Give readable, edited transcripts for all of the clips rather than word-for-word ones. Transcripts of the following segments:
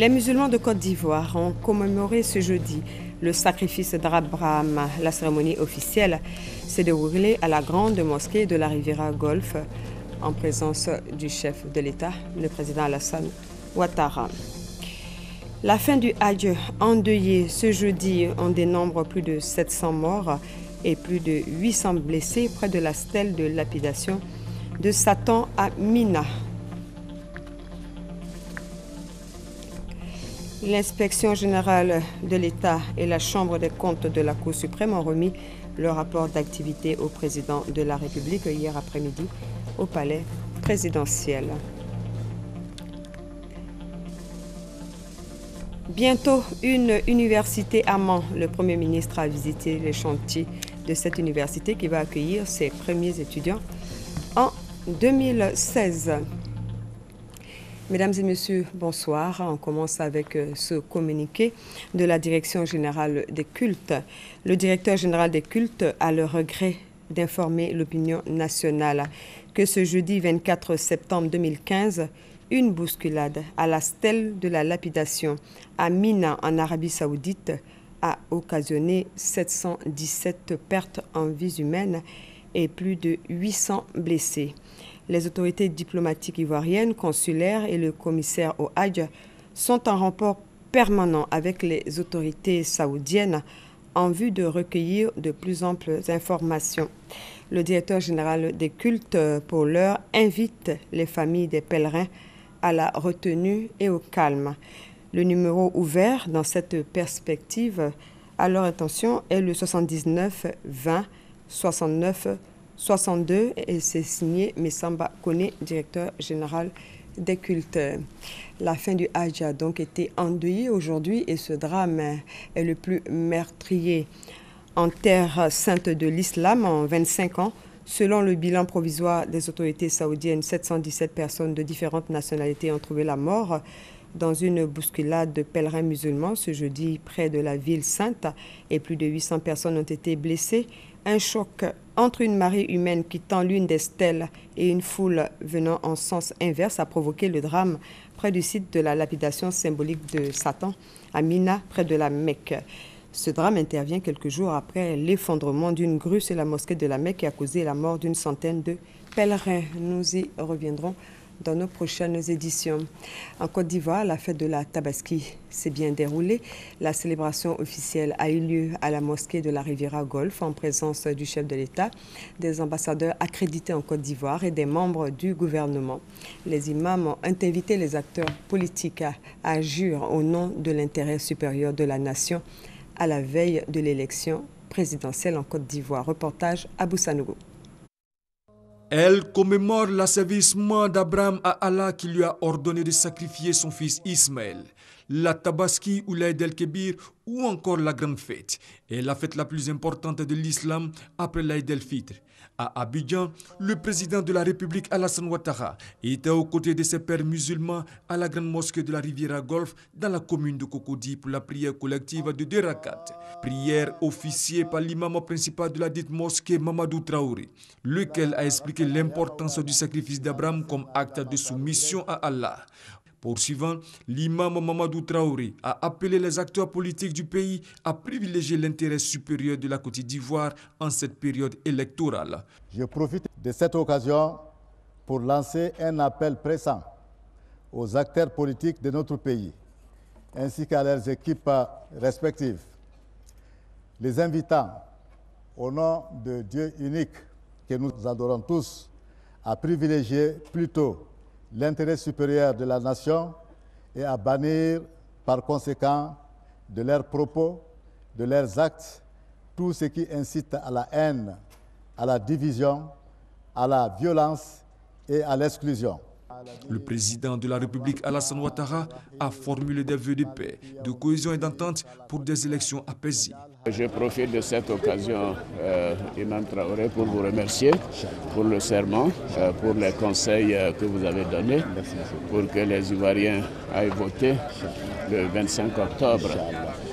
Les musulmans de Côte d'Ivoire ont commémoré ce jeudi le sacrifice d'Abraham. La cérémonie officielle s'est déroulée à la grande mosquée de la Riviera Golfe en présence du chef de l'État, le président Alassane Ouattara. La fin du Hajj endeuillé ce jeudi, on dénombre plus de 700 morts et plus de 800 blessés près de la stèle de lapidation de Satan à Mina. L'inspection générale de l'État et la Chambre des comptes de la Cour suprême ont remis le rapport d'activité au président de la République hier après-midi au palais présidentiel. Bientôt, une université à Mans. Le Premier ministre a visité les chantiers de cette université qui va accueillir ses premiers étudiants en 2016. Mesdames et messieurs, bonsoir. On commence avec ce communiqué de la Direction générale des cultes. Le directeur général des cultes a le regret d'informer l'opinion nationale que ce jeudi 24 septembre 2015, une bousculade à la stèle de la lapidation à Mina en Arabie Saoudite a occasionné 717 pertes en vies humaines et plus de 800 blessés. Les autorités diplomatiques ivoiriennes, consulaires et le commissaire au Hajj sont en rapport permanent avec les autorités saoudiennes en vue de recueillir de plus amples informations. Le directeur général des cultes, pour l'heure, invite les familles des pèlerins à la retenue et au calme. Le numéro ouvert dans cette perspective à leur intention est le 79 20 69 62 et c'est signé Messamba Kone, directeur général des cultes. La fin du Hajj a donc été endeuillée aujourd'hui et ce drame est le plus meurtrier en terre sainte de l'islam en 25 ans. Selon le bilan provisoire des autorités saoudiennes, 717 personnes de différentes nationalités ont trouvé la mort dans une bousculade de pèlerins musulmans ce jeudi près de la ville sainte et plus de 800 personnes ont été blessées. Un choc entre une marée humaine quittant l'une des stèles et une foule venant en sens inverse a provoqué le drame près du site de la lapidation symbolique de Satan à Mina, près de la Mecque. Ce drame intervient quelques jours après l'effondrement d'une grue sur la mosquée de la Mecque qui a causé la mort d'une centaine de pèlerins. Nous y reviendrons dans nos prochaines éditions. En Côte d'Ivoire, la fête de la Tabaski s'est bien déroulée. La célébration officielle a eu lieu à la mosquée de la Riviera Golfe en présence du chef de l'État, des ambassadeurs accrédités en Côte d'Ivoire et des membres du gouvernement. Les imams ont invité les acteurs politiques à agir au nom de l'intérêt supérieur de la nation à la veille de l'élection présidentielle en Côte d'Ivoire. Reportage à Boussanougou. Elle commémore l'asservissement d'Abraham à Allah qui lui a ordonné de sacrifier son fils Ismaël. La Tabaski ou l'Aïd el-Kébir ou encore la Grande Fête est la fête la plus importante de l'islam après l'Aïd el-Fitr. À Abidjan, le président de la République Alassane Ouattara était aux côtés de ses pères musulmans à la grande mosquée de la Riviera Golfe dans la commune de Cocody pour la prière collective de 2 rakats. Prière officiée par l'imam principal de la dite mosquée Mamadou Traoré, lequel a expliqué l'importance du sacrifice d'Abraham comme acte de soumission à Allah. Poursuivant, l'imam Mamadou Traoré a appelé les acteurs politiques du pays à privilégier l'intérêt supérieur de la Côte d'Ivoire en cette période électorale. Je profite de cette occasion pour lancer un appel pressant aux acteurs politiques de notre pays, ainsi qu'à leurs équipes respectives, les invitant, au nom de Dieu unique que nous adorons tous, à privilégier plutôt l'intérêt supérieur de la nation et à bannir par conséquent de leurs propos, de leurs actes, tout ce qui incite à la haine, à la division, à la violence et à l'exclusion. Le président de la République Alassane Ouattara a formulé des vœux de paix, de cohésion et d'entente pour des élections apaisées. Je profite de cette occasion, Imam Traoré, pour vous remercier pour le serment, pour les conseils que vous avez donnés, pour que les Ivoiriens aillent voter le 25 octobre,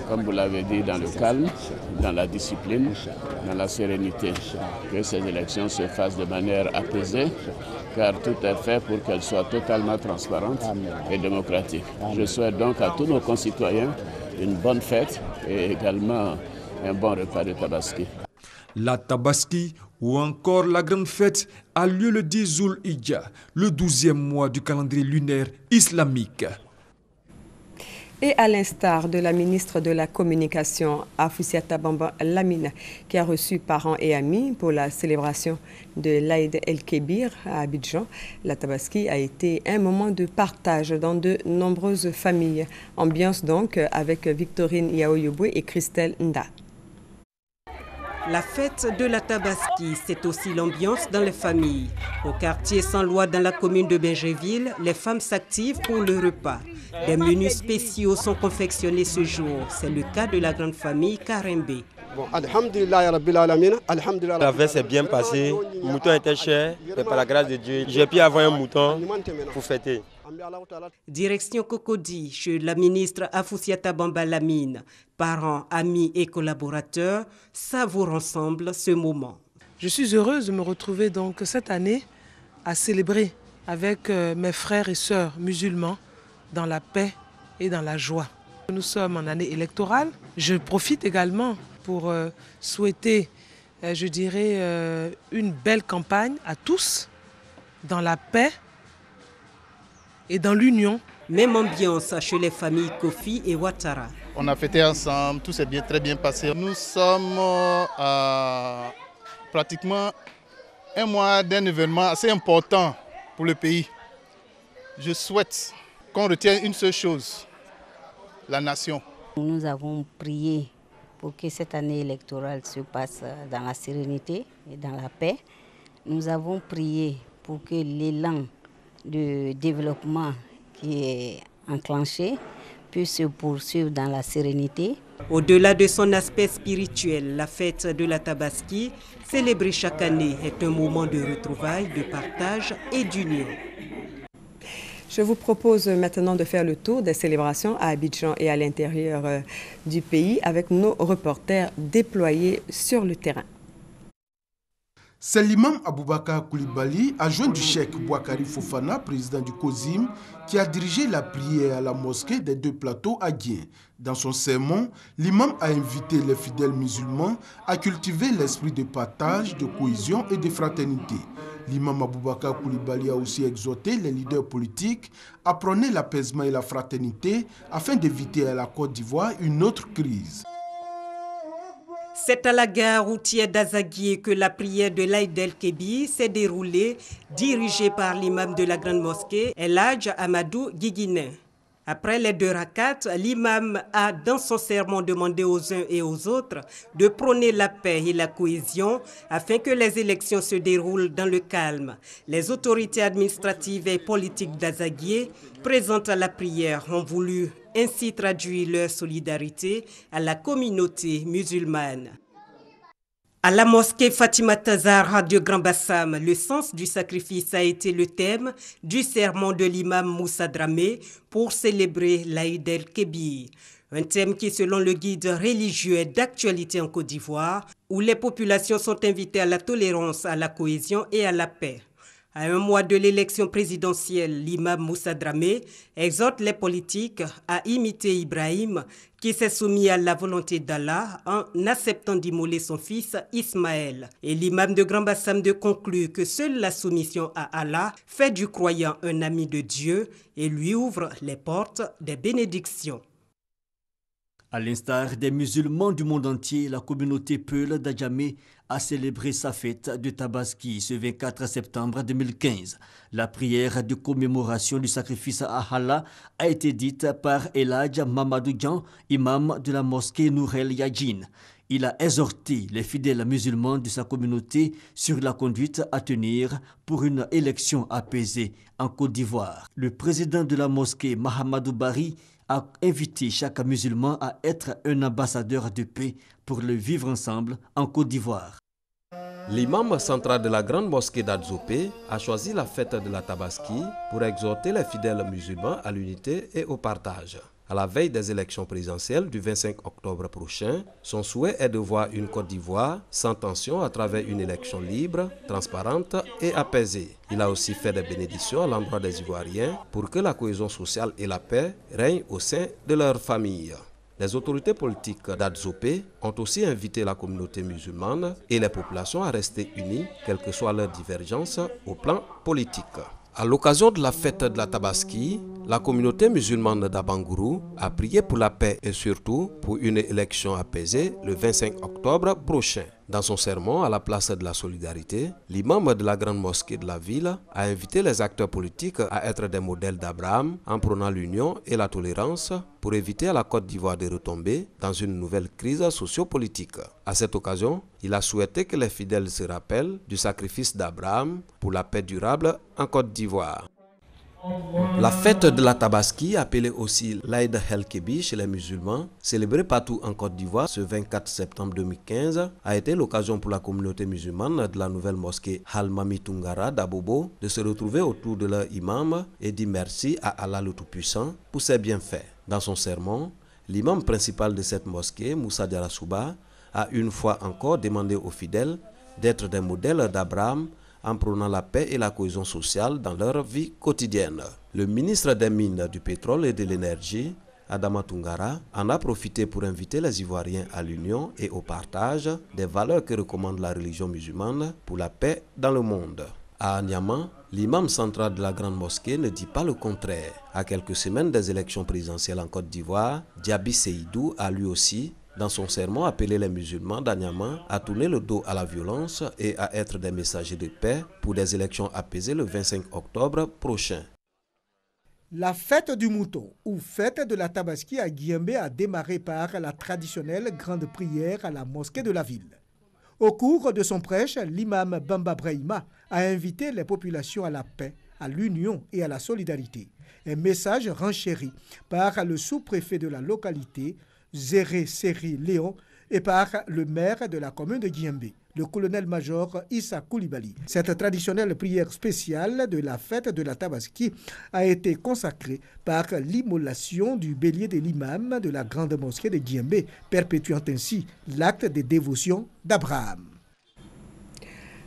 comme vous l'avez dit, dans le calme, dans la discipline, dans la sérénité. Que ces élections se fassent de manière apaisée, car tout est fait pour qu'elle soit totalement transparente et démocratique. Je souhaite donc à tous nos concitoyens une bonne fête et également un bon repas de Tabaski. La Tabaski ou encore la grande fête a lieu le 10 Zul-Hijja, le 12e mois du calendrier lunaire islamique. Et à l'instar de la ministre de la Communication, Afoussiata Bamba Lamine, qui a reçu parents et amis pour la célébration de l'Aïd el-Kébir à Abidjan, la Tabaski a été un moment de partage dans de nombreuses familles. Ambiance donc avec Victorine Yaoyoboué et Christelle Nda. La fête de la Tabaski, c'est aussi l'ambiance dans les familles. Au quartier sans loi dans la commune de Benjéville, les femmes s'activent pour le repas. Des menus spéciaux sont confectionnés ce jour. C'est le cas de la grande famille Karembe. La fête s'est bien passée, le mouton était cher, mais par la grâce de Dieu, j'ai pu avoir un mouton pour fêter. Direction Cocody, chez la ministre Afoussiata Bamba Lamine. Parents, amis et collaborateurs savourent ensemble ce moment. Je suis heureuse de me retrouver donc cette année à célébrer avec mes frères et sœurs musulmans dans la paix et dans la joie. Nous sommes en année électorale. Je profite également pour souhaiter, je dirais, une belle campagne à tous dans la paix et dans l'union. Même ambiance chez les familles Kofi et Ouattara. On a fêté ensemble, tout s'est très bien passé. Nous sommes à pratiquement un mois d'un événement assez important pour le pays. Je souhaite qu'on retienne une seule chose, la nation. Nous avons prié pour que cette année électorale se passe dans la sérénité et dans la paix. Nous avons prié pour que l'élan de développement qui est enclenché puisse se poursuivre dans la sérénité. Au-delà de son aspect spirituel, la fête de la Tabaski, célébrée chaque année, est un moment de retrouvailles, de partage et d'union. Je vous propose maintenant de faire le tour des célébrations à Abidjan et à l'intérieur du pays avec nos reporters déployés sur le terrain. C'est l'imam Aboubakar Koulibaly, adjoint du cheikh Bouakari Fofana, président du COSIM, qui a dirigé la prière à la mosquée des deux plateaux à Guien. Dans son sermon, l'imam a invité les fidèles musulmans à cultiver l'esprit de partage, de cohésion et de fraternité. L'imam Aboubakar Koulibaly a aussi exhorté les leaders politiques à prôner l'apaisement et la fraternité afin d'éviter à la Côte d'Ivoire une autre crise. C'est à la gare routière d'Azaguié que la prière de l'Aïd el-Kébir s'est déroulée, dirigée par l'imam de la grande mosquée, El Hadj Amadou Guiguiné. Après les 2 rakats, l'imam a dans son sermon demandé aux uns et aux autres de prôner la paix et la cohésion afin que les élections se déroulent dans le calme. Les autorités administratives et politiques d'Azaguié, présentes à la prière, ont voulu ainsi traduire leur solidarité à la communauté musulmane. À la mosquée Fatima Tazara de Grand Bassam, le sens du sacrifice a été le thème du sermon de l'imam Moussa Dramé pour célébrer l'Aïd el-Kébir. Un thème qui, selon le guide religieux, est d'actualité en Côte d'Ivoire, où les populations sont invitées à la tolérance, à la cohésion et à la paix. À un mois de l'élection présidentielle, l'imam Moussa Dramé exhorte les politiques à imiter Ibrahim, qui s'est soumis à la volonté d'Allah en acceptant d'immoler son fils Ismaël. Et l'imam de Grand Bassam de conclut que seule la soumission à Allah fait du croyant un ami de Dieu et lui ouvre les portes des bénédictions. À l'instar des musulmans du monde entier, la communauté Peul d'Adjamé a célébré sa fête de Tabaski ce 24 septembre 2015. La prière de commémoration du sacrifice à Allah a été dite par El Hadj Mamadou Dian, imam de la mosquée Nourel Yadjin. Il a exhorté les fidèles musulmans de sa communauté sur la conduite à tenir pour une élection apaisée en Côte d'Ivoire. Le président de la mosquée, Mahamadou Bari, a invité chaque musulman à être un ambassadeur de paix pour le vivre ensemble en Côte d'Ivoire. L'imam central de la grande mosquée d'Adzopé a choisi la fête de la Tabaski pour exhorter les fidèles musulmans à l'unité et au partage. À la veille des élections présidentielles du 25 octobre prochain, son souhait est de voir une Côte d'Ivoire sans tension à travers une élection libre, transparente et apaisée. Il a aussi fait des bénédictions à l'endroit des Ivoiriens pour que la cohésion sociale et la paix règnent au sein de leur famille. Les autorités politiques d'Adzopé ont aussi invité la communauté musulmane et les populations à rester unies, quelles que soient leurs divergences au plan politique. À l'occasion de la fête de la Tabaski, la communauté musulmane d'Abangourou a prié pour la paix et surtout pour une élection apaisée le 25 octobre prochain. Dans son sermon à la place de la solidarité, l'imam de la grande mosquée de la ville a invité les acteurs politiques à être des modèles d'Abraham en prônant l'union et la tolérance pour éviter à la Côte d'Ivoire de retomber dans une nouvelle crise sociopolitique. À cette occasion, il a souhaité que les fidèles se rappellent du sacrifice d'Abraham pour la paix durable en Côte d'Ivoire. La fête de la Tabaski, appelée aussi l'Aïd el-Kébi chez les musulmans, célébrée partout en Côte d'Ivoire ce 24 septembre 2015, a été l'occasion pour la communauté musulmane de la nouvelle mosquée Al-Mami Tungara d'Abobo de se retrouver autour de leur imam et dire merci à Allah le Tout-Puissant pour ses bienfaits. Dans son sermon, l'imam principal de cette mosquée, Moussa Diarasouba, a une fois encore demandé aux fidèles d'être des modèles d'Abraham en prônant la paix et la cohésion sociale dans leur vie quotidienne. Le ministre des Mines, du Pétrole et de l'Énergie, Adama Tungara, en a profité pour inviter les Ivoiriens à l'union et au partage des valeurs que recommande la religion musulmane pour la paix dans le monde. À Niamey, l'imam central de la grande mosquée ne dit pas le contraire. À quelques semaines des élections présidentielles en Côte d'Ivoire, Diaby Seydou a lui aussi, dans son sermon, appelé les musulmans d'Anyama à tourner le dos à la violence et à être des messagers de paix pour des élections apaisées le 25 octobre prochain. La fête du mouton ou fête de la Tabaski à Guimbé a démarré par la traditionnelle grande prière à la mosquée de la ville. Au cours de son prêche, l'imam Bamba Brahima a invité les populations à la paix, à l'union et à la solidarité. Un message renchéri par le sous-préfet de la localité, Zéré Seri Léon, et par le maire de la commune de Guimbé, le colonel-major Issa Koulibaly. Cette traditionnelle prière spéciale de la fête de la Tabaski a été consacrée par l'immolation du bélier de l'imam de la grande mosquée de Guimbé, perpétuant ainsi l'acte de dévotion d'Abraham.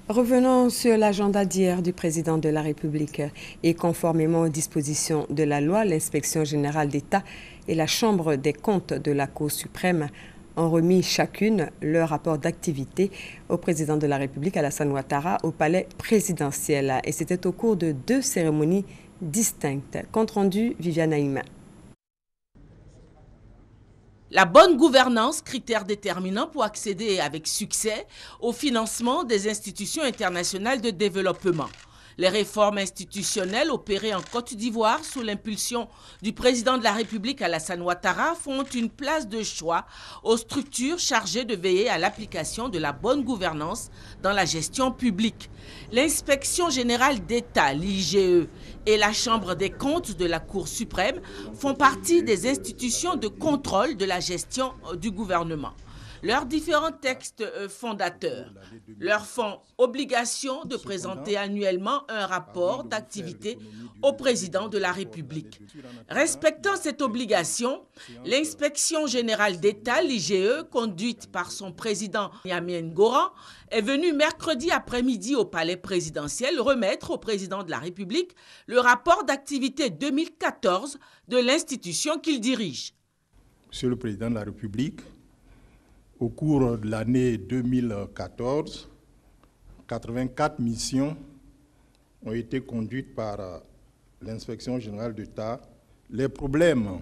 Revenons sur l'agenda d'hier du président de la République et conformément aux dispositions de la loi, l'inspection générale d'État et la Chambre des comptes de la Cour suprême ont remis chacune leur rapport d'activité au président de la République, Alassane Ouattara, au palais présidentiel. Et c'était au cours de 2 cérémonies distinctes. Compte rendu, Viviane Aïma. La bonne gouvernance, critère déterminant pour accéder avec succès au financement des institutions internationales de développement. Les réformes institutionnelles opérées en Côte d'Ivoire sous l'impulsion du président de la République Alassane Ouattara font une place de choix aux structures chargées de veiller à l'application de la bonne gouvernance dans la gestion publique. L'Inspection générale d'État, l'IGE, et la Chambre des comptes de la Cour suprême font partie des institutions de contrôle de la gestion du gouvernement. Leurs différents textes fondateurs leur font obligation de présenter annuellement un rapport d'activité au président de la République. Respectant cette obligation, l'Inspection générale d'État, l'IGE, conduite par son président Niamey Ngoran, est venue mercredi après-midi au palais présidentiel remettre au président de la République le rapport d'activité 2014 de l'institution qu'il dirige. Monsieur le président de la République, au cours de l'année 2014, 84 missions ont été conduites par l'inspection générale d'État. Les problèmes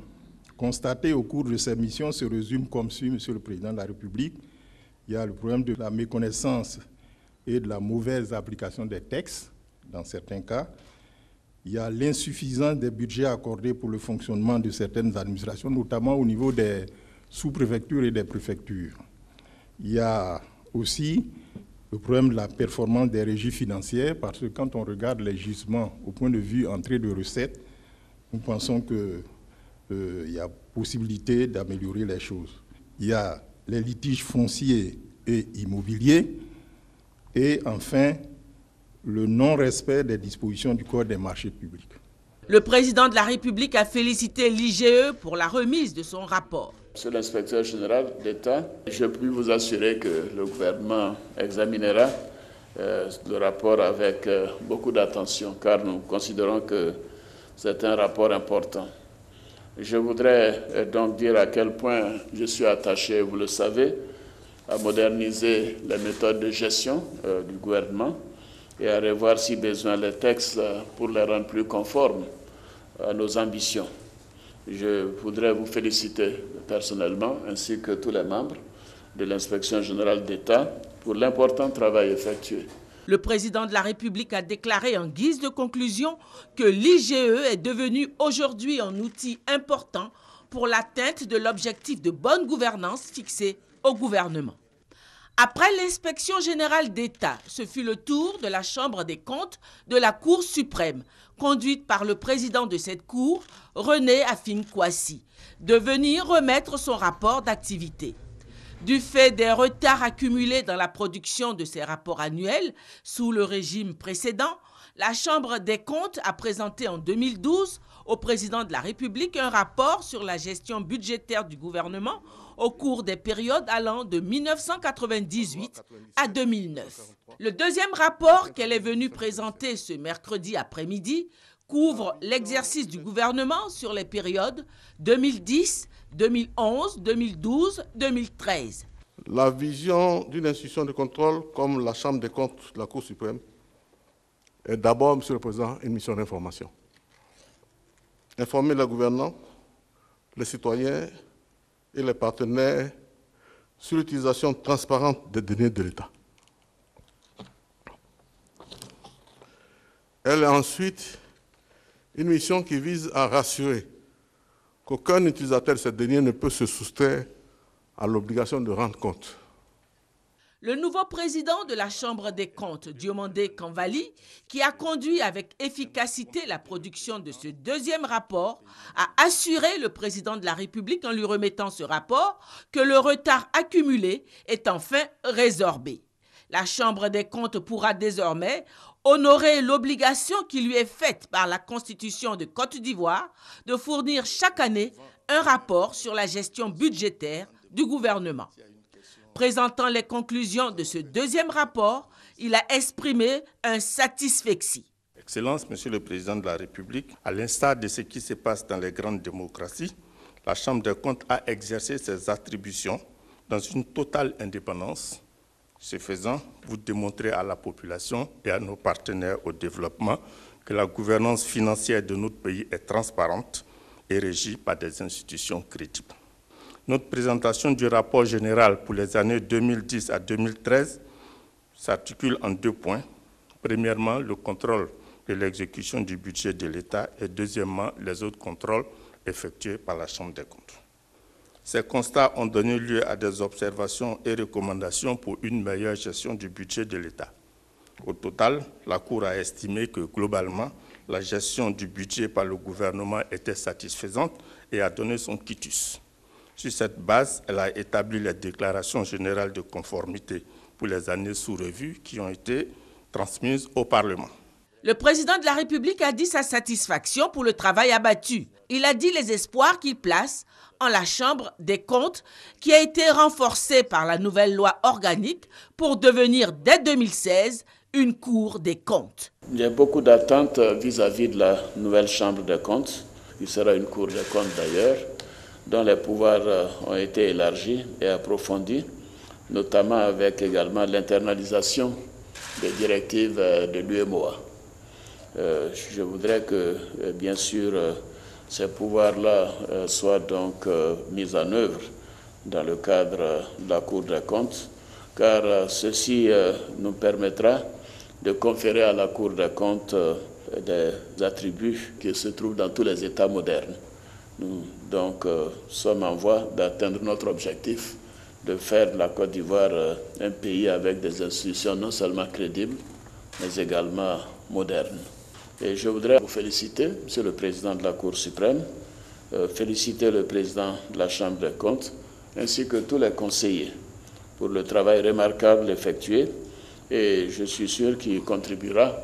constatés au cours de ces missions se résument comme suit, Monsieur le Président de la République. Il y a le problème de la méconnaissance et de la mauvaise application des textes, dans certains cas. Il y a l'insuffisance des budgets accordés pour le fonctionnement de certaines administrations, notamment au niveau des sous-préfectures et des préfectures. Il y a aussi le problème de la performance des régies financières, parce que quand on regarde les gisements au point de vue entrée de recettes, nous pensons qu'il y a possibilité d'améliorer les choses. Il y a les litiges fonciers et immobiliers, et enfin, le non-respect des dispositions du Code des marchés publics. Le président de la République a félicité l'IGE pour la remise de son rapport. Monsieur l'inspecteur général d'État, je puis vous assurer que le gouvernement examinera le rapport avec beaucoup d'attention, car nous considérons que c'est un rapport important. Je voudrais donc dire à quel point je suis attaché, vous le savez, à moderniser les méthodes de gestion du gouvernement et à revoir si besoin les textes pour les rendre plus conformes à nos ambitions. Je voudrais vous féliciter personnellement, ainsi que tous les membres de l'Inspection générale d'État, pour l'important travail effectué. Le président de la République a déclaré en guise de conclusion que l'IGE est devenu aujourd'hui un outil important pour l'atteinte de l'objectif de bonne gouvernance fixé au gouvernement. Après l'inspection générale d'État, ce fut le tour de la Chambre des comptes de la Cour suprême, conduite par le président de cette Cour, René Afin-Kouassi, de venir remettre son rapport d'activité. Du fait des retards accumulés dans la production de ces rapports annuels sous le régime précédent, la Chambre des comptes a présenté en 2012 au président de la République un rapport sur la gestion budgétaire du gouvernement au cours des périodes allant de 1998 à 2009. Le deuxième rapport qu'elle est venue présenter ce mercredi après-midi couvre l'exercice du gouvernement sur les périodes 2010, 2011, 2012, 2013. La vision d'une institution de contrôle comme la Chambre des comptes de la Cour suprême est d'abord, Monsieur le Président, une mission d'information. Informer le gouvernement, les citoyens et les partenaires sur l'utilisation transparente des données de l'État. Elle est ensuite une mission qui vise à rassurer qu'aucun utilisateur de ces données ne peut se soustraire à l'obligation de rendre compte. Le nouveau président de la Chambre des comptes, Diomandé Kanvali, qui a conduit avec efficacité la production de ce deuxième rapport, a assuré le président de la République en lui remettant ce rapport que le retard accumulé est enfin résorbé. La Chambre des comptes pourra désormais honorer l'obligation qui lui est faite par la Constitution de Côte d'Ivoire de fournir chaque année un rapport sur la gestion budgétaire du gouvernement. Présentant les conclusions de ce deuxième rapport, il a exprimé un satisfecit. Excellence, Monsieur le Président de la République, à l'instar de ce qui se passe dans les grandes démocraties, la Chambre des comptes a exercé ses attributions dans une totale indépendance. Ce faisant, vous démontrez à la population et à nos partenaires au développement que la gouvernance financière de notre pays est transparente et régie par des institutions crédibles. Notre présentation du rapport général pour les années 2010 à 2013 s'articule en 2 points. Premièrement, le contrôle de l'exécution du budget de l'État et deuxièmement, les autres contrôles effectués par la Chambre des comptes. Ces constats ont donné lieu à des observations et recommandations pour une meilleure gestion du budget de l'État. Au total, la Cour a estimé que globalement, la gestion du budget par le gouvernement était satisfaisante et a donné son quitus. Sur cette base, elle a établi les déclarations générales de conformité pour les années sous revue qui ont été transmises au Parlement. Le président de la République a dit sa satisfaction pour le travail abattu. Il a dit les espoirs qu'il place en la Chambre des comptes qui a été renforcée par la nouvelle loi organique pour devenir dès 2016 une Cour des comptes. Il y a beaucoup d'attentes vis-à-vis de la nouvelle Chambre des comptes, qui sera une Cour des comptes d'ailleurs, dont les pouvoirs ont été élargis et approfondis, notamment avec également l'internalisation des directives de l'UEMOA. Je voudrais que, bien sûr, ces pouvoirs-là soient donc mis en œuvre dans le cadre de la Cour des comptes, car ceci nous permettra de conférer à la Cour des comptes des attributs qui se trouvent dans tous les États modernes. Nous donc sommes en voie d'atteindre notre objectif de faire de la Côte d'Ivoire un pays avec des institutions non seulement crédibles, mais également modernes. Et je voudrais vous féliciter, Monsieur le Président de la Cour suprême, féliciter le Président de la Chambre des comptes, ainsi que tous les conseillers pour le travail remarquable effectué. Et je suis sûr qu'il contribuera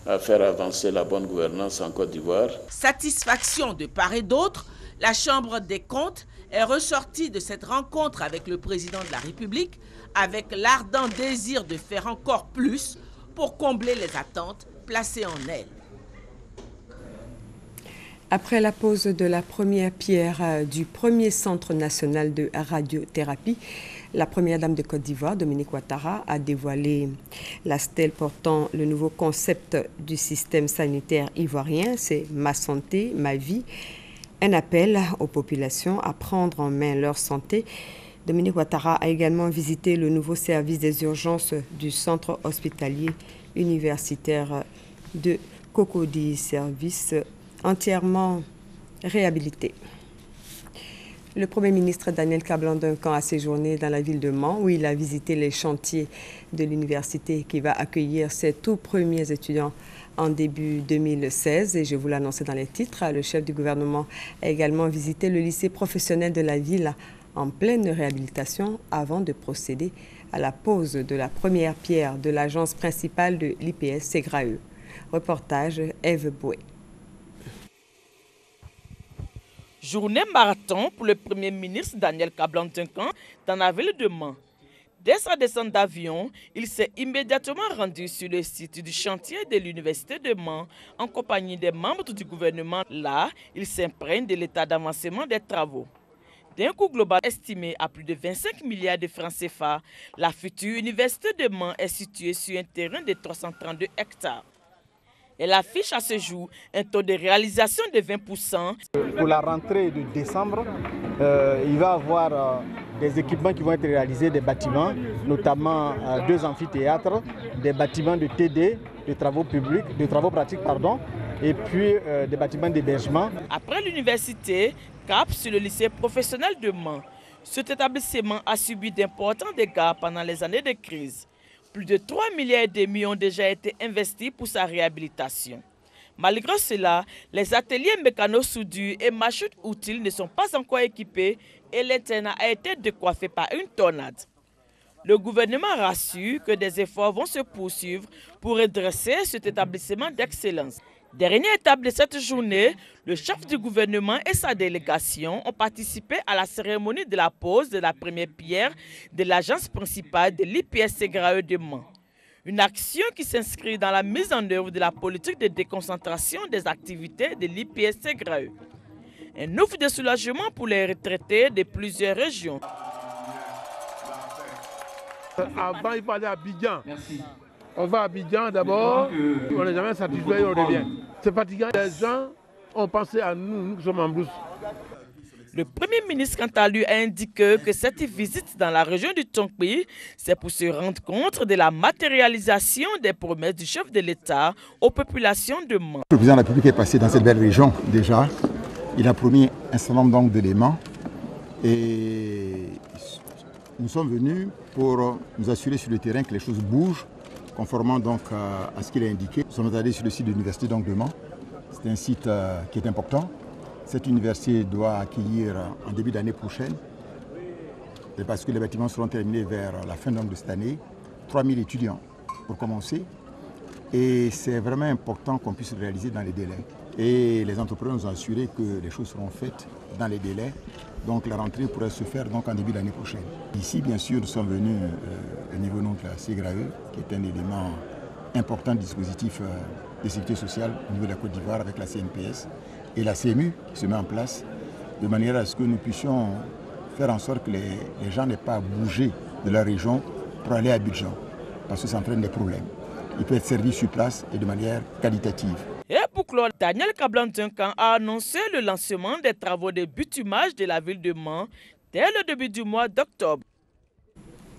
à faire avancer la bonne gouvernance en Côte d'Ivoire. Satisfaction de part et d'autre, la Chambre des comptes est ressortie de cette rencontre avec le président de la République avec l'ardent désir de faire encore plus pour combler les attentes placées en elle. Après la pose de la première pierre du premier centre national de radiothérapie, la première dame de Côte d'Ivoire, Dominique Ouattara, a dévoilé la stèle portant le nouveau concept du système sanitaire ivoirien, c'est « Ma santé, ma vie ». Un appel aux populations à prendre en main leur santé. Dominique Ouattara a également visité le nouveau service des urgences du centre hospitalier universitaire de Cocody, service entièrement réhabilité. Le Premier ministre Daniel Kablan-Duncan a séjourné dans la ville de Mans où il a visité les chantiers de l'université qui va accueillir ses tout premiers étudiants en début 2016. Et je vous l'annonçais dans les titres, le chef du gouvernement a également visité le lycée professionnel de la ville en pleine réhabilitation avant de procéder à la pose de la première pierre de l'agence principale de l'IPS Ségraeux. Reportage Eve Boué. Journée marathon pour le Premier ministre Daniel Kablan-Duncan dans la ville de Mans. Dès sa descente d'avion, il s'est immédiatement rendu sur le site du chantier de l'université de Mans en compagnie des membres du gouvernement. Là, il s'imprègne de l'état d'avancement des travaux. D'un coût global estimé à plus de 25 milliards de francs CFA, la future université de Mans est située sur un terrain de 332 hectares. Elle affiche à ce jour un taux de réalisation de 20%. Pour la rentrée de décembre, il va y avoir des équipements qui vont être réalisés, des bâtiments, notamment 2 amphithéâtres, des bâtiments de TD, de travaux publics, de travaux pratiques, pardon, et puis des bâtiments d'hébergement. Après l'université, cap sur le lycée professionnel de Mans. Cet établissement a subi d'importants dégâts pendant les années de crise. Plus de 3,5 milliards ont déjà été investis pour sa réhabilitation. Malgré cela, les ateliers mécano-soudure et machines utiles ne sont pas encore équipés et l'internat a été décoiffé par une tornade. Le gouvernement rassure que des efforts vont se poursuivre pour redresser cet établissement d'excellence. Dernière étape de cette journée, le chef du gouvernement et sa délégation ont participé à la cérémonie de la pose de la première pierre de l'agence principale de l'IPS Ségraeux de Mans. Une action qui s'inscrit dans la mise en œuvre de la politique de déconcentration des activités de l'IPS Ségraeux. Un ouf de soulagement pour les retraités de plusieurs régions. Avant, il fallait à Abidjan. Merci. On va à Abidjan d'abord, on n'est jamais satisfait et on revient. C'est fatigant. Les gens ont pensé à nous, nous qui sommes en brousse. Le Premier ministre, quant à lui, a indiqué que cette visite dans la région du Tongpi, c'est pour se rendre compte de la matérialisation des promesses du chef de l'État aux populations de Mans. Le président de la République est passé dans cette belle région déjà. Il a promis un certain nombre d'éléments et nous sommes venus pour nous assurer sur le terrain que les choses bougent, conformément donc à ce qu'il a indiqué. Nous sommes allés sur le site de l'université de Mans. C'est un site qui est important. Cette université doit accueillir en début d'année prochaine, parce que les bâtiments seront terminés vers la fin de cette année, 3000 étudiants pour commencer. Et c'est vraiment important qu'on puisse le réaliser dans les délais. Et les entrepreneurs nous ont assuré que les choses seront faites dans les délais. Donc la rentrée pourrait se faire donc en début d'année prochaine. Ici, bien sûr, nous sommes venus au niveau de la Ségraeux, qui est un élément important du dispositif de sécurité sociale au niveau de la Côte d'Ivoire avec la CNPS et la CMU qui se met en place, de manière à ce que nous puissions faire en sorte que les gens n'aient pas à bouger de la région pour aller à Abidjan, parce que ça entraîne des problèmes. Il peut être servi sur place et de manière qualitative. Et pour clore, Daniel Kablan-Duncan a annoncé le lancement des travaux de bitumage de la ville de Mans dès le début du mois d'octobre.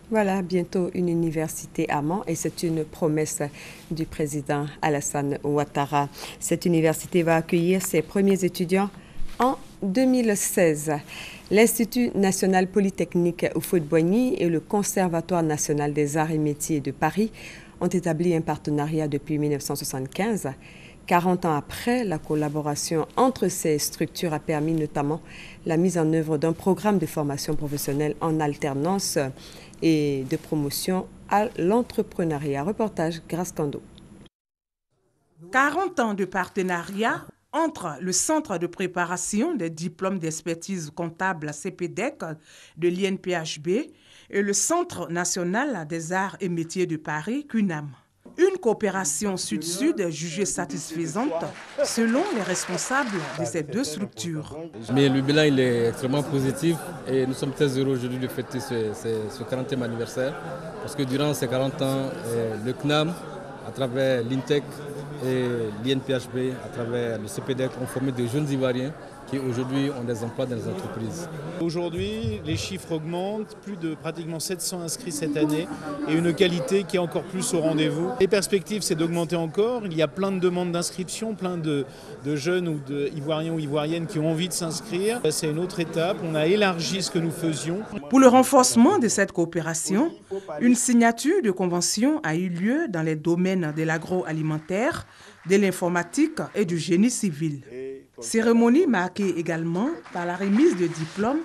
Voilà, bientôt une université à Mans et c'est une promesse du président Alassane Ouattara. Cette université va accueillir ses premiers étudiants en 2016. L'Institut national polytechnique Houphouët-Boigny et le Conservatoire national des arts et métiers de Paris ont établi un partenariat depuis 1975. 40 ans après, la collaboration entre ces structures a permis notamment la mise en œuvre d'un programme de formation professionnelle en alternance et de promotion à l'entrepreneuriat. Reportage Grace Kando. 40 ans de partenariat entre le Centre de préparation des diplômes d'expertise comptable CPDEC de l'INPHB et le Centre national des arts et métiers de Paris, CUNAM. Une coopération sud-sud jugée satisfaisante selon les responsables de ces deux structures. Mais le bilan il est extrêmement positif et nous sommes très heureux aujourd'hui de fêter ce 40e anniversaire parce que durant ces 40 ans, le CNAM, à travers l'INTEC et l'INPHB, à travers le CPDEC, ont formé de jeunes Ivoiriens qui aujourd'hui ont des emplois dans les entreprises. Aujourd'hui, les chiffres augmentent, plus de pratiquement 700 inscrits cette année et une qualité qui est encore plus au rendez-vous. Les perspectives, c'est d'augmenter encore. Il y a plein de demandes d'inscription, plein de jeunes ou d'Ivoiriens ou Ivoiriennes qui ont envie de s'inscrire. C'est une autre étape. On a élargi ce que nous faisions. Pour le renforcement de cette coopération, une signature de convention a eu lieu dans les domaines de l'agroalimentaire, de l'informatique et du génie civil. Cérémonie marquée également par la remise de diplômes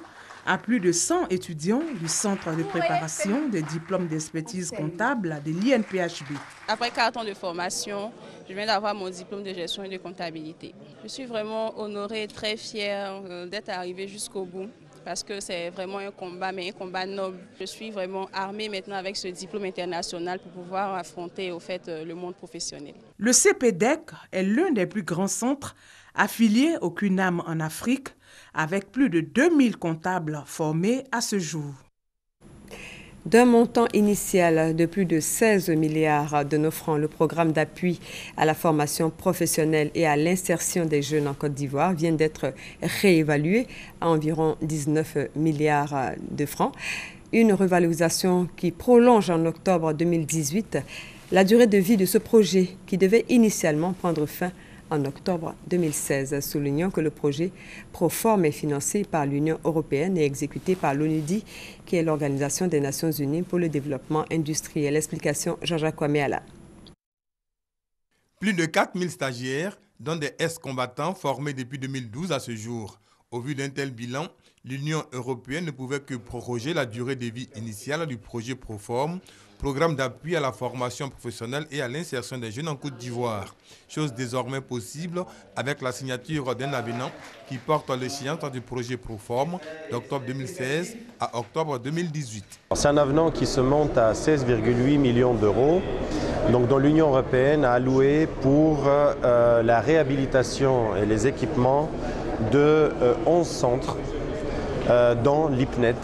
à plus de 100 étudiants du Centre de préparation des diplômes d'expertise comptable de l'INPHB. Après 4 ans de formation, je viens d'avoir mon diplôme de gestion et de comptabilité. Je suis vraiment honorée et très fière d'être arrivée jusqu'au bout parce que c'est vraiment un combat, mais un combat noble. Je suis vraiment armée maintenant avec ce diplôme international pour pouvoir affronter au fait le monde professionnel. Le CPDEC est l'un des plus grands centres affiliés au CUNAM en Afrique, avec plus de 2000 comptables formés à ce jour. D'un montant initial de plus de 16 milliards de nos francs, le programme d'appui à la formation professionnelle et à l'insertion des jeunes en Côte d'Ivoire vient d'être réévalué à environ 19 milliards de francs. Une revalorisation qui prolonge en octobre 2018 la durée de vie de ce projet qui devait initialement prendre fin en octobre 2016, soulignant que le projet Proform est financé par l'Union européenne et exécuté par l'ONUDI, qui est l'Organisation des Nations Unies pour le développement industriel. Explication Jean-Jacques Kwameala. Plus de 4000 stagiaires, dont des ex-combattants formés depuis 2012 à ce jour. Au vu d'un tel bilan, l'Union européenne ne pouvait que proroger la durée de vie initiale du projet Proform, programme d'appui à la formation professionnelle et à l'insertion des jeunes en Côte d'Ivoire. Chose désormais possible avec la signature d'un avenant qui porte l'échéance du projet Proform d'octobre 2016 à octobre 2018. C'est un avenant qui se monte à 16,8 millions d'euros, donc dont l'Union européenne a alloué pour la réhabilitation et les équipements de 11 centres dans l'IPNET,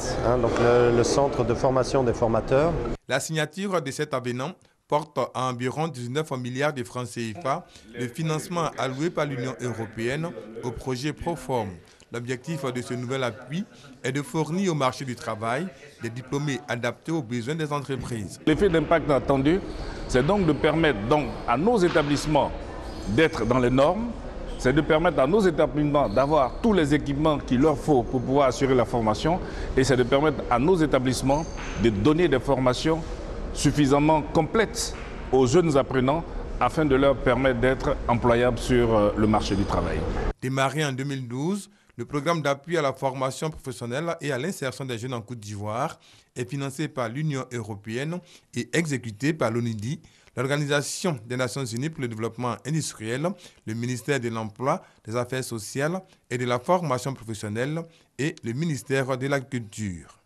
donc le centre de formation des formateurs. La signature de cet avenant porte à environ 19 milliards de francs CFA le financement alloué par l'Union européenne au projet Proform. L'objectif de ce nouvel appui est de fournir au marché du travail des diplômés adaptés aux besoins des entreprises. L'effet d'impact attendu, c'est donc de permettre à nos établissements d'être dans les normes, c'est de permettre à nos établissements d'avoir tous les équipements qu'il leur faut pour pouvoir assurer la formation et c'est de permettre à nos établissements de donner des formations suffisamment complètes aux jeunes apprenants afin de leur permettre d'être employables sur le marché du travail. Démarré en 2012, le programme d'appui à la formation professionnelle et à l'insertion des jeunes en Côte d'Ivoire est financé par l'Union européenne et exécuté par l'ONUDI, l'Organisation des Nations Unies pour le développement industriel, le ministère de l'Emploi, des Affaires sociales et de la formation professionnelle et le ministère de l'Agriculture.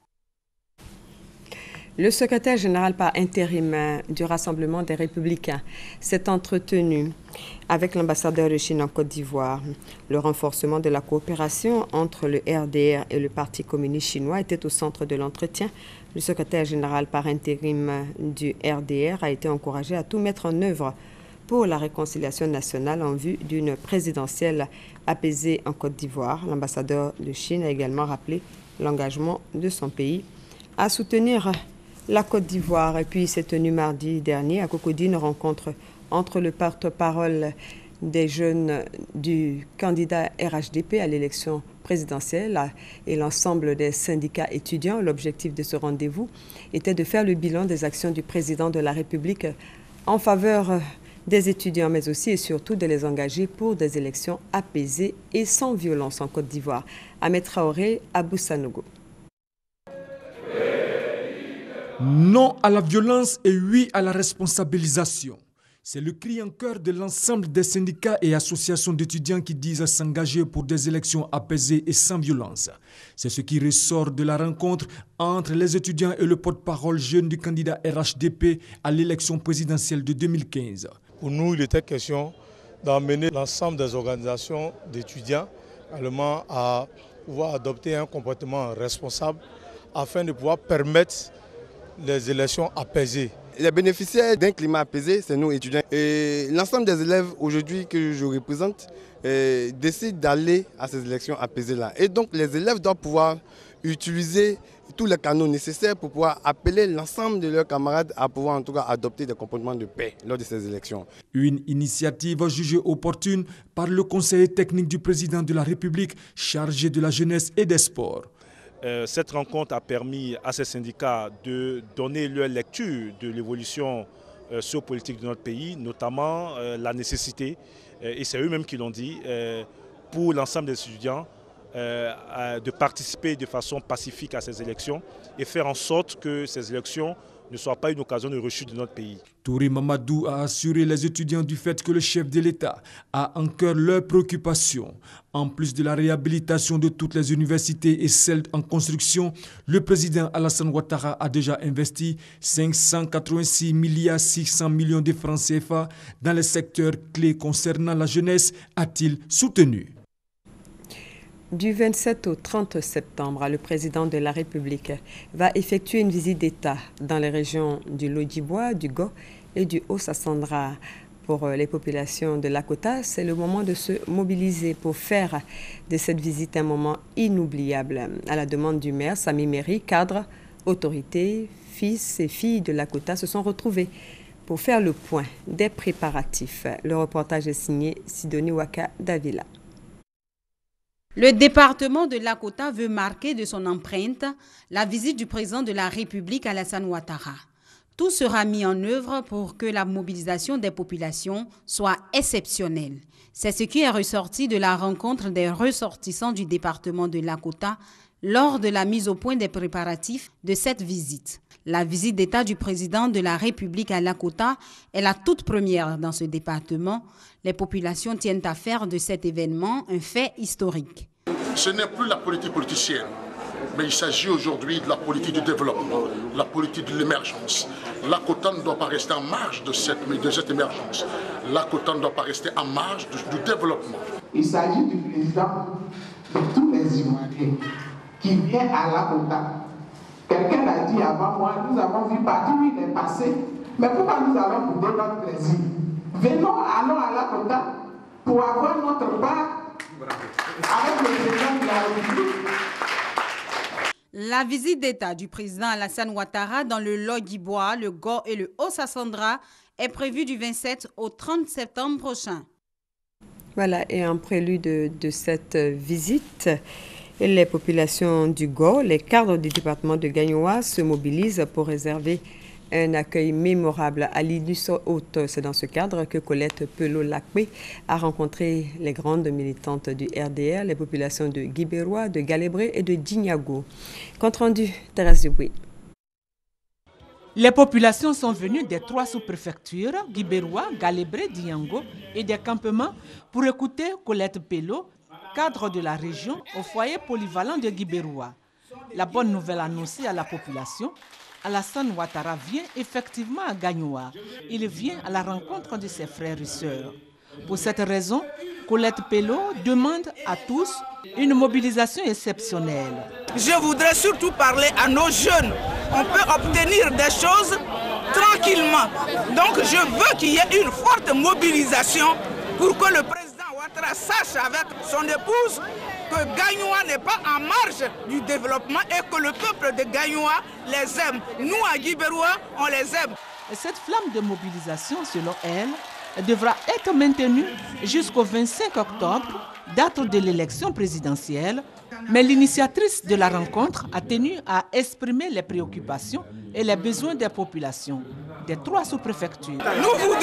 Le secrétaire général par intérim du Rassemblement des Républicains s'est entretenu avec l'ambassadeur de Chine en Côte d'Ivoire. Le renforcement de la coopération entre le RDR et le Parti communiste chinois était au centre de l'entretien. Le secrétaire général par intérim du RDR a été encouragé à tout mettre en œuvre pour la réconciliation nationale en vue d'une présidentielle apaisée en Côte d'Ivoire. L'ambassadeur de Chine a également rappelé l'engagement de son pays à soutenir la Côte d'Ivoire. Et puis s'est tenue mardi dernier à Cocody une rencontre entre le porte-parole des jeunes du candidat RHDP à l'élection présidentielle et l'ensemble des syndicats étudiants. L'objectif de ce rendez-vous était de faire le bilan des actions du président de la République en faveur des étudiants, mais aussi et surtout de les engager pour des élections apaisées et sans violence en Côte d'Ivoire. Ahmed Traoré, Abou Sanogo. Non à la violence et oui à la responsabilisation. C'est le cri en chœur de l'ensemble des syndicats et associations d'étudiants qui disent s'engager pour des élections apaisées et sans violence. C'est ce qui ressort de la rencontre entre les étudiants et le porte-parole jeune du candidat RHDP à l'élection présidentielle de 2015. Pour nous, il était question d'emmener l'ensemble des organisations d'étudiants également à pouvoir adopter un comportement responsable afin de pouvoir permettre les élections apaisées. Les bénéficiaires d'un climat apaisé, c'est nous étudiants. Et l'ensemble des élèves aujourd'hui que je représente décident d'aller à ces élections apaisées-là. Et donc les élèves doivent pouvoir utiliser tous les canaux nécessaires pour pouvoir appeler l'ensemble de leurs camarades à pouvoir en tout cas adopter des comportements de paix lors de ces élections. Une initiative jugée opportune par le conseiller technique du président de la République chargé de la jeunesse et des sports. Cette rencontre a permis à ces syndicats de donner leur lecture de l'évolution sociopolitique de notre pays, notamment la nécessité, et c'est eux-mêmes qui l'ont dit, pour l'ensemble des étudiants, de participer de façon pacifique à ces élections et faire en sorte que ces élections ne soient pas une occasion de rechute de notre pays. Touri Mamadou a assuré les étudiants du fait que le chef de l'État a en cœur leurs préoccupations. En plus de la réhabilitation de toutes les universités et celles en construction, le président Alassane Ouattara a déjà investi 586 milliards 600 millions de francs CFA dans les secteurs clés concernant la jeunesse, a-t-il soutenu. Du 27 au 30 septembre, le président de la République va effectuer une visite d'État dans les régions du Lodjiboua, du Go et du Haut-Sassandra. Pour les populations de Lakota, c'est le moment de se mobiliser pour faire de cette visite un moment inoubliable. À la demande du maire, Sami Méry, cadres, autorités, fils et filles de Lakota se sont retrouvés pour faire le point des préparatifs. Le reportage est signé Sidonie Waka Davila. Le département de Lakota veut marquer de son empreinte la visite du président de la République Alassane Ouattara. Tout sera mis en œuvre pour que la mobilisation des populations soit exceptionnelle. C'est ce qui est ressorti de la rencontre des ressortissants du département de Lakota lors de la mise au point des préparatifs de cette visite. La visite d'État du président de la République à Lakota est la toute première dans ce département. Les populations tiennent à faire de cet événement un fait historique. Ce n'est plus la politique politicienne, mais il s'agit aujourd'hui de la politique du développement, la politique de l'émergence. Lakota ne doit pas rester en marge de cette émergence. Lakota ne doit pas rester en marge du développement. Il s'agit du président de tous les Ivoiriens qui vient à Lakota. Quelqu'un l'a dit avant moi, nous avons vu partout où il est passé, mais pourquoi nous allons bouder notre plaisir? Venons, allons à Lakota pour avoir notre part avec le président de la République. La visite d'État du président Alassane Ouattara dans le Lodjiboua, le Go et le Haut-Sassandra est prévue du 27 au 30 septembre prochain. Voilà, et en prélude de cette visite, les populations du Go, les cadres du département de Gagnoa se mobilisent pour réserver un accueil mémorable à l'illustre hôte. C'est dans ce cadre que Colette Pelot-Lakpé a rencontré les grandes militantes du RDR, les populations de Guibérois, de Galébré et de Djinyago. Compte rendu, Thérèse Duboué. Les populations sont venues des 3 sous-préfectures, Guibérois, Galébré, Djinyago et des campements pour écouter Colette Pelot, cadre de la région au foyer polyvalent de Guibérois. La bonne nouvelle annoncée à la population, Alassane Ouattara vient effectivement à Gagnoa. Il vient à la rencontre de ses frères et sœurs. Pour cette raison, Colette Pelot demande à tous une mobilisation exceptionnelle. Je voudrais surtout parler à nos jeunes. On peut obtenir des choses tranquillement. Donc je veux qu'il y ait une forte mobilisation pour que le président Ouattara sache avec son épouse que Gagnoa n'est pas en marge du développement et que le peuple de Gagnoa les aime. Nous, à Guibérois, on les aime. Cette flamme de mobilisation, selon elle, devra être maintenue jusqu'au 25 octobre, date de l'élection présidentielle. Mais l'initiatrice de la rencontre a tenu à exprimer les préoccupations et les besoins des populations des 3 sous-préfectures. Nous voudrons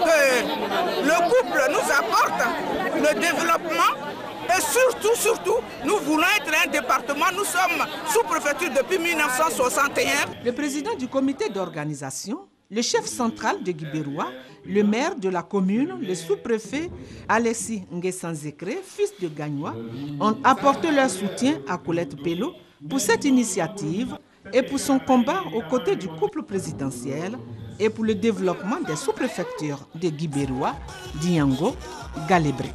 que le couple nous apporte le développement. Et surtout, nous voulons être un département, nous sommes sous-préfecture depuis 1961. Le président du comité d'organisation Le chef central de Guibéroua, le maire de la commune, le sous-préfet Alexis Nguessan-Zekre, fils de Gagnois, ont apporté leur soutien à Colette Pello pour cette initiative et pour son combat aux côtés du couple présidentiel et pour le développement des sous-préfectures de Guibéroua, Dinyango, Galébré.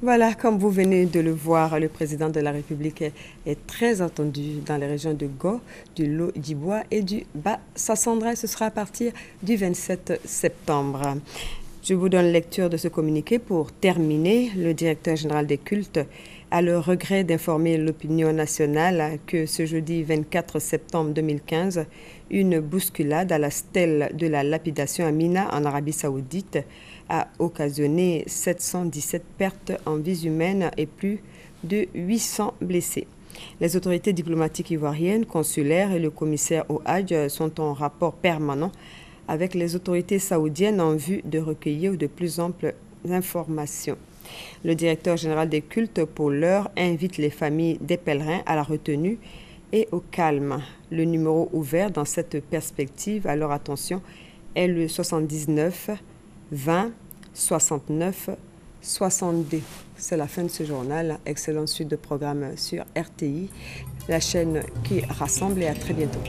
Voilà, comme vous venez de le voir, le président de la République est très attendu dans les régions de Go, du Lot d'Ibois et du Bas-Sassandra. Ce sera à partir du 27 septembre. Je vous donne lecture de ce communiqué pour terminer. Le directeur général des cultes a le regret d'informer l'opinion nationale que ce jeudi 24 septembre 2015, une bousculade à la stèle de la lapidation à Mina en Arabie Saoudite a occasionné 717 pertes en vies humaines et plus de 800 blessés. Les autorités diplomatiques ivoiriennes, consulaires et le commissaire au Hadj sont en rapport permanent avec les autorités saoudiennes en vue de recueillir de plus amples informations. Le directeur général des cultes, pour l'heure, invite les familles des pèlerins à la retenue et au calme. Le numéro ouvert dans cette perspective, à leur attention, est le 79 20 69 62. C'est la fin de ce journal. Excellente suite de programmes sur RTI, la chaîne qui rassemble, et à très bientôt.